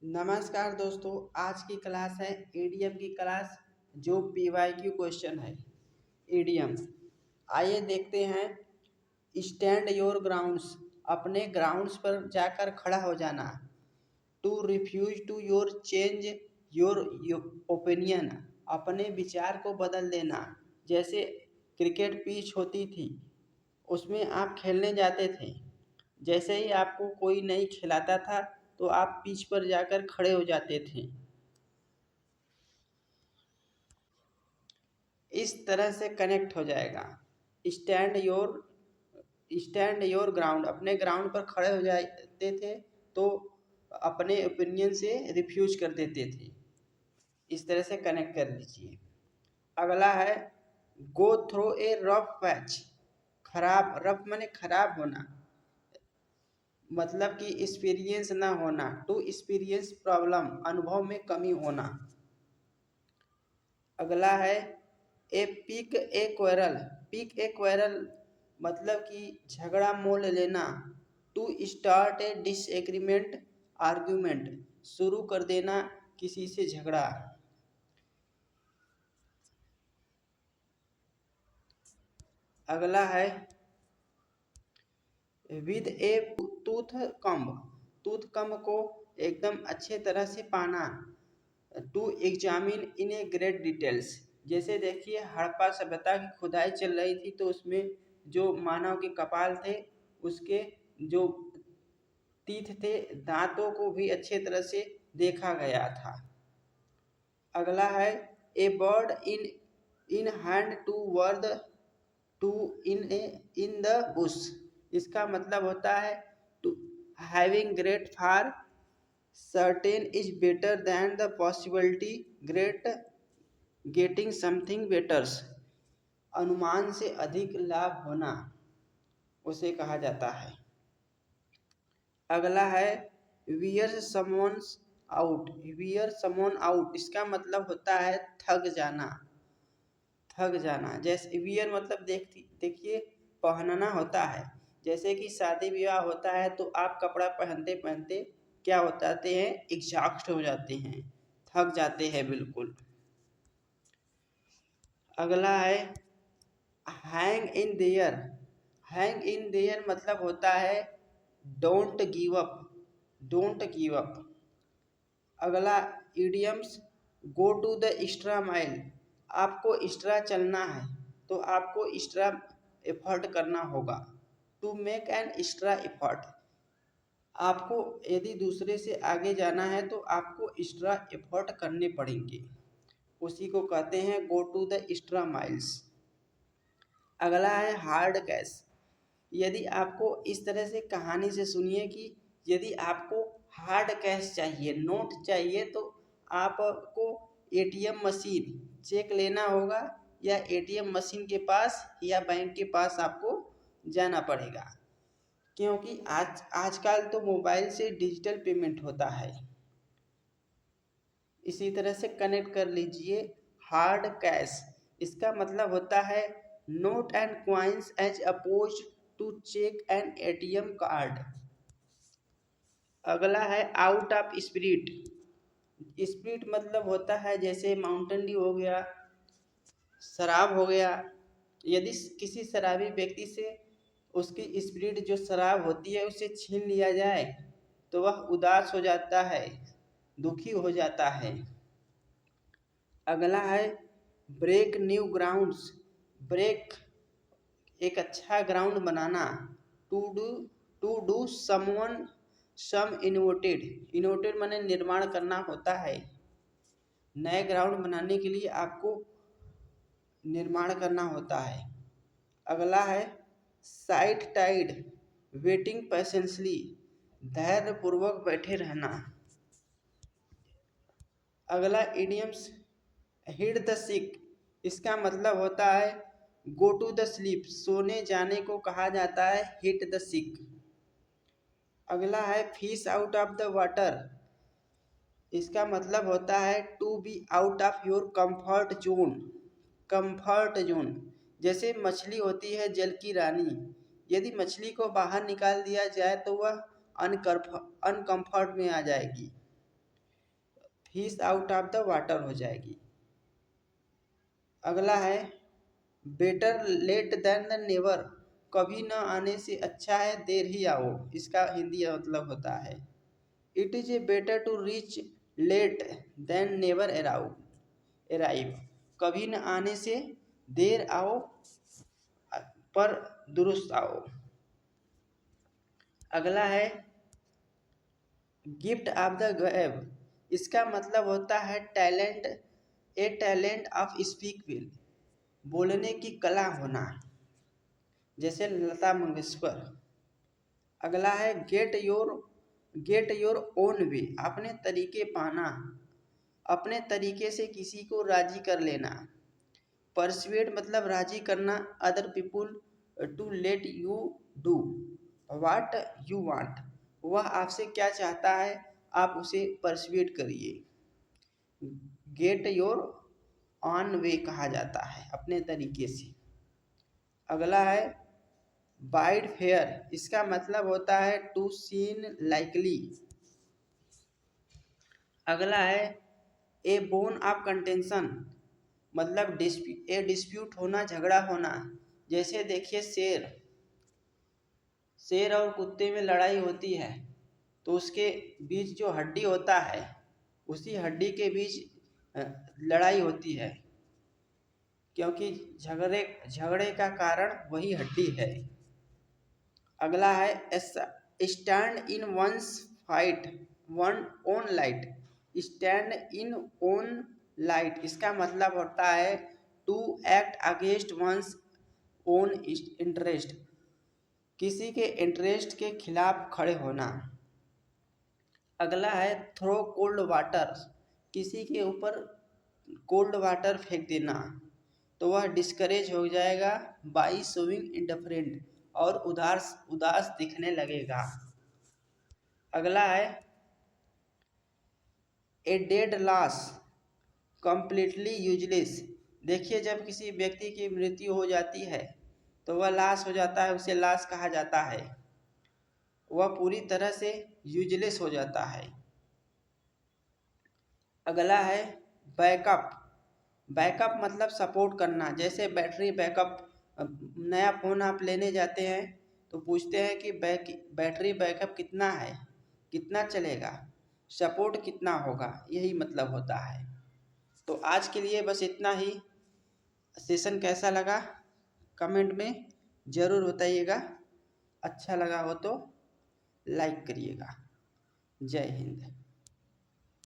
नमस्कार दोस्तों, आज की क्लास है ईडीएम की क्लास जो पीवाईक्यू क्वेश्चन है। ईडीएम आइए देखते हैं। स्टैंड योर ग्राउंड्स, अपने ग्राउंड्स पर जाकर खड़ा हो जाना। To refuse to your change your opinion, अपने विचार को बदल देना। जैसे क्रिकेट पिच होती थी, उसमें आप खेलने जाते थे। जैसे ही आपको कोई नहीं खिलाता था तो आप पिच पर जाकर खड़े हो जाते थे। इस तरह से कनेक्ट हो जाएगा। Stand your stand your ground, अपने ग्राउंड पर खड़े हो जाते थे तो अपने ओपिनियन से रिफ्यूज कर देते थे। इस तरह से कनेक्ट कर लीजिए। अगला है गो थ्रो ए रफ पैच। खराब, रफ माने खराब होना, मतलब कि एक्सपीरियंस ना होना। टू एक्सपीरियंस प्रॉब्लम, अनुभव में कमी होना। अगला है a pick a quarrel. Pick a quarrel मतलब कि झगड़ा मोल लेना। To start a disagreement argument, शुरू कर देना किसी से झगड़ा। अगला है with a tooth comb. Tooth comb को एकदम अच्छे तरह से पाना। To examine in a great details. जैसे देखिए हड़प्पा सभ्यता की खुदाई चल रही थी तो उसमें जो मानव के कपाल थे, उसके जो टीथ थे, दांतों को भी अच्छे तरह से देखा गया था। अगला है a bird in in hand to word two in the bush. इसका मतलब होता है to having great far certain is better than the possibility great getting something betters. अनुमान से अधिक लाभ होना उसे कहा जाता है। अगला है wear someone's out. Wear someone out, इसका मतलब होता है थक जाना। थक जाना, जैसे वियर मतलब देखिए पहनना होता है। जैसे कि शादी विवाह होता है तो आप कपड़ा पहनते पहनते क्या हो जाते हैं, एग्जॉस्ट हो जाते हैं, थक जाते हैं बिल्कुल। अगला है hang in there. Hang in there मतलब होता है don't give up. Don't give up. अगला idioms go to the extra mile. आपको एक्स्ट्रा चलना है तो आपको एक्स्ट्रा एफर्ट करना होगा। To make an extra effort, आपको यदि दूसरे से आगे जाना है तो आपको एक्स्ट्रा एफर्ट करने पड़ेंगे, उसी को कहते हैं go to the extra miles. अगला है हार्ड कैश। यदि आपको इस तरह से कहानी से सुनिए कि यदि आपको हार्ड कैश चाहिए, नोट चाहिए, तो आपको एटीएम मशीन चेक लेना होगा या एटीएम मशीन के पास या बैंक के पास आपको जाना पड़ेगा। क्योंकि आजकल तो मोबाइल से डिजिटल पेमेंट होता है। इसी तरह से कनेक्ट कर लीजिए हार्ड कैश। इसका मतलब होता है note and coins as oppose to cheque and ATM card. अगला है आउट ऑफ स्पिरिट। स्पिरिट मतलब होता है जैसे माउंटेन ड्यू हो गया, शराब हो गया। यदि किसी शराबी व्यक्ति से उसकी स्पिरिट जो शराब होती है उसे छीन लिया जाए तो वह उदास हो जाता है, दुखी हो जाता है। अगला है ब्रेक न्यू ग्राउंड्स। ब्रेक एक अच्छा ग्राउंड बनाना। To do to do someone some innovated. Innovated माने निर्माण करना होता है। नए ग्राउंड बनाने के लिए आपको निर्माण करना होता है। अगला है साइट टाइड, वेटिंग पेशेंसली, धैर्य पूर्वक बैठे रहना। अगला इडियम्स हिट द सिक। इसका मतलब होता है गो टू द स्लीप, सोने जाने को कहा जाता है हिट द सिक। अगला है fish out of the water. इसका मतलब होता है to be out of your comfort zone. Comfort zone, जैसे मछली होती है जल की रानी, यदि मछली को बाहर निकाल दिया जाए तो वह अनकंफर्ट में आ जाएगी। Fish out of the water हो जाएगी। अगला है better late than the never, कभी न आने से अच्छा है देर ही आओ, इसका हिंदी मतलब होता है it is a better to reach late than never arrive, कभी न आने से देर आओ पर दुरुस्त आओ। अगला है गिफ्ट ऑफ द गैब, इसका मतलब होता है talent, A talent of speak will, बोलने की कला होना, जैसे लता मंगेशकर। अगला है गेट योर ओन वे, अपने तरीके पाना, अपने तरीके से किसी को राजी कर लेना। परसुएड मतलब राजी करना other people to let you do what you want, वह आपसे क्या चाहता है आप उसे परसुएड करिए। गेट योर ऑन वे कहा जाता है, अपने तरीके से। अगला है बाइड फेयर, इसका मतलब होता है टू सीन लाइकली। अगला है ए बोन ऑफ कंटेंशन, मतलब डिस्प्यूट होना, झगड़ा होना, जैसे देखिए शेर और कुत्ते में लड़ाई होती है तो उसके बीच जो हड्डी होता है उसी हड्डी के बीच लड़ाई होती है, क्योंकि झगड़े का कारण वही हड्डी है। अगला है stand in one's fight one own light, stand in own light, इसका मतलब होता है to act against one's own interest, किसी के इंटरेस्ट के खिलाफ खड़े होना। अगला है थ्रो कोल्ड वाटर, किसी के ऊपर कोल्ड वाटर फेंक देना तो वह डिस्करेज हो जाएगा बाई शोइंग इंडिफरेंट, और उदास दिखने लगेगा। अगला है a dead loss completely useless, देखिए जब किसी व्यक्ति की मृत्यु हो जाती है तो वह लॉस हो जाता है, उसे लॉस कहा जाता है, वह पूरी तरह से यूजलेस हो जाता है। अगला है बैकअप, बैकअप मतलब सपोर्ट करना, जैसे बैटरी बैकअप, नया फ़ोन आप लेने जाते हैं तो पूछते हैं कि बैटरी बैकअप कितना है, कितना चलेगा, सपोर्ट कितना होगा, यही मतलब होता है। तो आज के लिए बस इतना ही। सेशन कैसा लगा कमेंट में ज़रूर बताइएगा, अच्छा लगा हो तो लाइक करिएगा। जय हिंद।